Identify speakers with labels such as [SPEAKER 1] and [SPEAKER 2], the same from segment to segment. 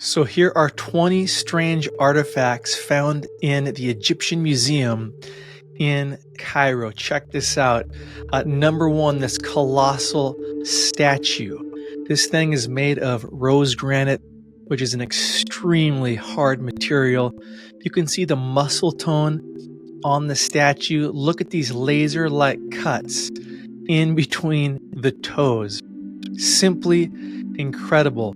[SPEAKER 1] So here are 20 strange artifacts found in the Egyptian Museum in Cairo. Check this out. Number one, this colossal statue. This thing is made of rose granite, which is an extremely hard material. You can see the muscle tone on the statue. Look at these laser-like cuts in between the toes. Simply incredible.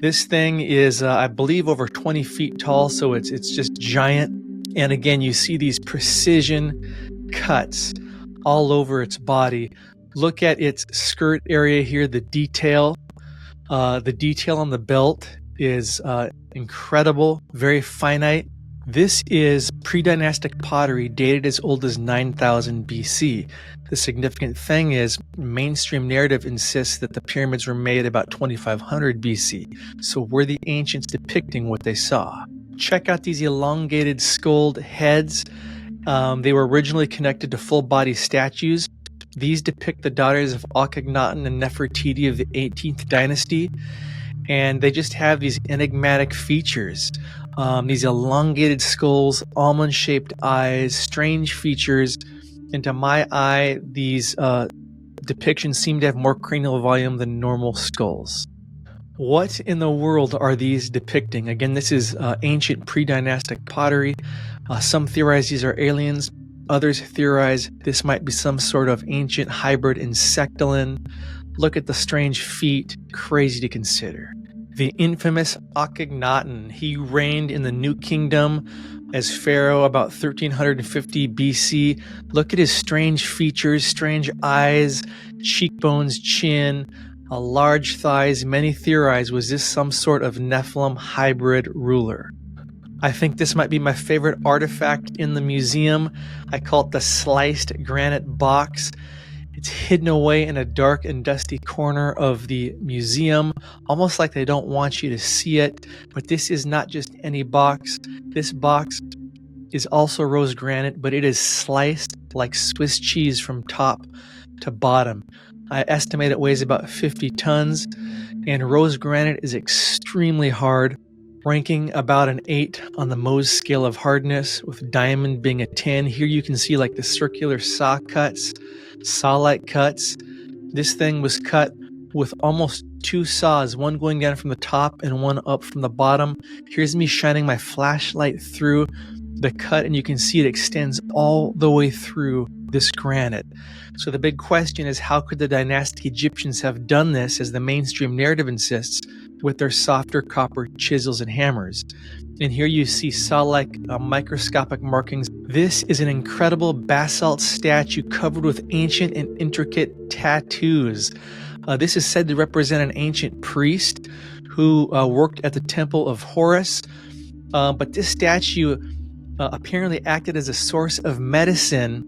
[SPEAKER 1] This thing is, I believe, over 20 feet tall, so it's just giant. And again, you see these precision cuts all over its body. Look at its skirt area here, the detail. The detail on the belt is incredible, very finite. This is pre-dynastic pottery dated as old as 9000 BC. The significant thing is mainstream narrative insists that the pyramids were made about 2500 BC. So were the ancients depicting what they saw? Check out these elongated skulled heads. They were originally connected to full-body statues. These depict the daughters of Akhenaten and Nefertiti of the 18th dynasty. And they just have these enigmatic features. These elongated skulls, almond-shaped eyes, strange features. And to my eye, these depictions seem to have more cranial volume than normal skulls. What in the world are these depicting? Again, this is ancient pre-dynastic pottery. Some theorize these are aliens. Others theorize this might be some sort of ancient hybrid insectalin. Look at the strange feet, crazy to consider. The infamous Akhenaten, he reigned in the New Kingdom as pharaoh about 1350 BC. Look at his strange features, strange eyes, cheekbones, chin, large thighs. Many theorize, was this some sort of Nephilim hybrid ruler? I think this might be my favorite artifact in the museum. I call it the sliced granite box. It's hidden away in a dark and dusty corner of the museum, almost like they don't want you to see it. But this is not just any box. This box is also rose granite, but it is sliced like Swiss cheese from top to bottom. I estimate it weighs about 50 tons, and rose granite is extremely hard, ranking about an 8 on the Mohs scale of hardness, with diamond being a 10. Here you can see like the circular saw-like cuts. This thing was cut with almost two saws, one going down from the top and one up from the bottom. Here's me shining my flashlight through the cut, and you can see it extends all the way through this granite. So the big question is, how could the dynastic Egyptians have done this, as the mainstream narrative insists, with their softer copper chisels and hammers? And here you see saw-like microscopic markings. This is an incredible basalt statue covered with ancient and intricate tattoos. This is said to represent an ancient priest who worked at the temple of Horus. But this statue apparently acted as a source of medicine.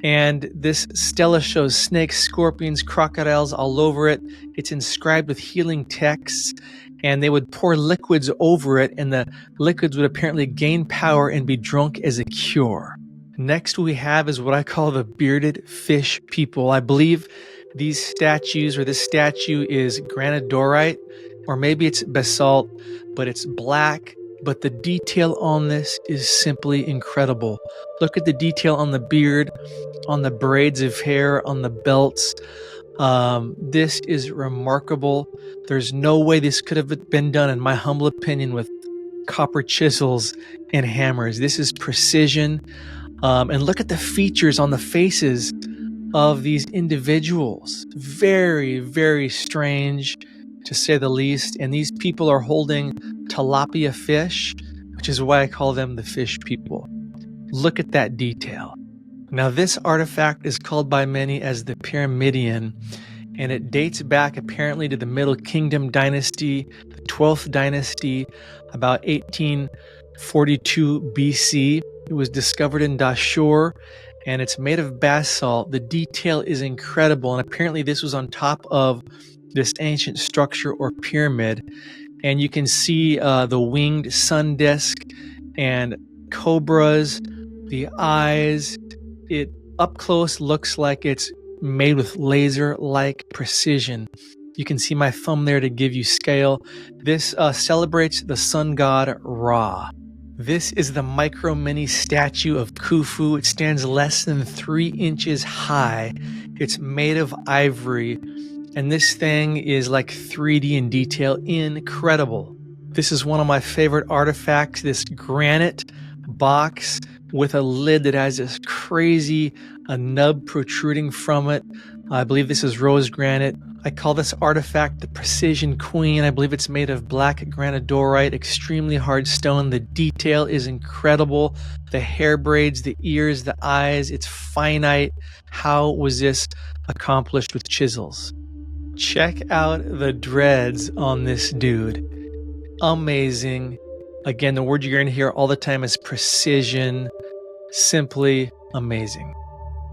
[SPEAKER 1] And this stela shows snakes, scorpions, crocodiles all over it. It's inscribed with healing texts, and they would pour liquids over it, and the liquids would apparently gain power and be drunk as a cure. Next we have is what I call the bearded fish people. I believe these statues, or this statue, is granodiorite, or maybe it's basalt, but it's black. But the detail on this is simply incredible. Look at the detail on the beard, on the braids of hair, on the belts. This is remarkable. There's no way this could have been done, in my humble opinion, with copper chisels and hammers. This is precision. And look at the features on the faces of these individuals. Very, very strange, to say the least. And these people are holding tilapia fish, which is why I call them the fish people. Look at that detail. Now, this artifact is called by many as the Pyramidion, and it dates back apparently to the Middle Kingdom dynasty, the 12th dynasty, about 1842 BC. It was discovered in Dashur, and it's made of basalt. The detail is incredible, and apparently this was on top of this ancient structure or pyramid. And you can see the winged sun disk and cobras, the eyes. It up close looks like it's made with laser-like precision. You can see my thumb there to give you scale. This celebrates the sun god Ra. This is the micro mini statue of Khufu. It stands less than 3 inches high. It's made of ivory, and this thing is like 3D in detail. Incredible. This is one of my favorite artifacts, this granite box with a lid that has this crazy nub protruding from it. I believe this is rose granite. I call this artifact the Precision Queen. I believe it's made of black granodorite, extremely hard stone. The detail is incredible. The hair braids, the ears, the eyes, it's finite. How was this accomplished with chisels? Check out the dreads on this dude. Amazing. Again, the word you're going to hear all the time is precision. Simply amazing.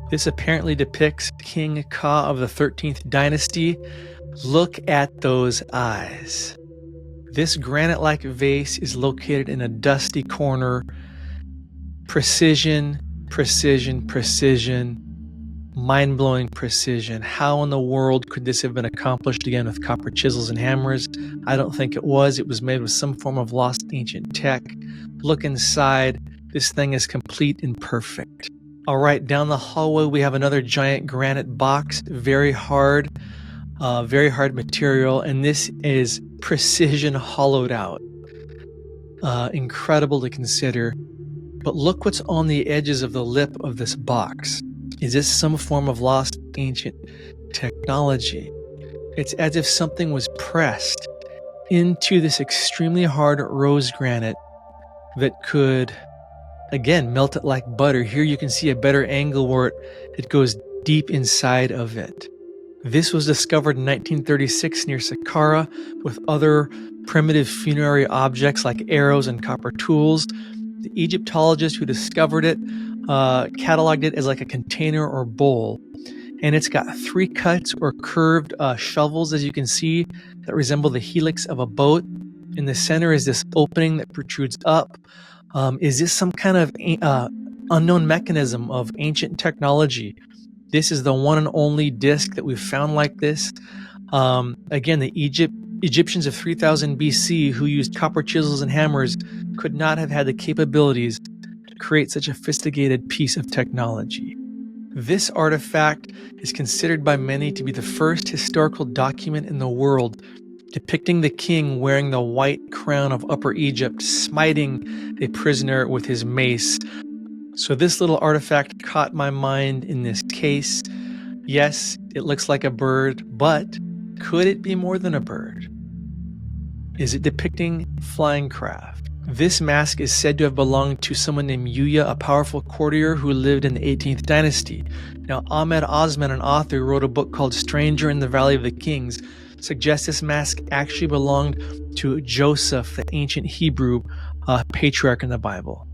[SPEAKER 1] This apparently depicts King Ka of the 13th dynasty. Look at those eyes. This granite-like vase is located in a dusty corner. Precision, precision, precision. Mind-blowing precision. How in the world could this have been accomplished again with copper chisels and hammers? I don't think it was. It was made with some form of lost ancient tech. Look inside. This thing is complete and perfect. All right, down the hallway we have another giant granite box, very hard material, and this is precision hollowed out. Incredible to consider. But look what's on the edges of the lip of this box. Is this some form of lost ancient technology? It's as if something was pressed into this extremely hard rose granite that could, again, melt it like butter. Here you can see a better angle where it goes deep inside of it. This was discovered in 1936 near Saqqara with other primitive funerary objects like arrows and copper tools. The Egyptologist who discovered it cataloged it as like a container or bowl. And it's got 3 cuts or curved shovels, as you can see, that resemble the helix of a boat. In the center is this opening that protrudes up. Is this some kind of unknown mechanism of ancient technology? This is the one and only disc that we've found like this. Again, the Egyptians of 3000 BC who used copper chisels and hammers could not have had the capabilities to create such a sophisticated piece of technology. This artifact is considered by many to be the first historical document in the world depicting the king wearing the white crown of Upper Egypt, smiting a prisoner with his mace. So this little artifact caught my mind in this case. Yes, it looks like a bird, but could it be more than a bird? Is it depicting flying craft? This mask is said to have belonged to someone named Yuya, a powerful courtier who lived in the 18th dynasty. Now, Ahmed Osman, an author who wrote a book called Stranger in the Valley of the Kings, suggests this mask actually belonged to Joseph, the ancient Hebrew patriarch in the Bible.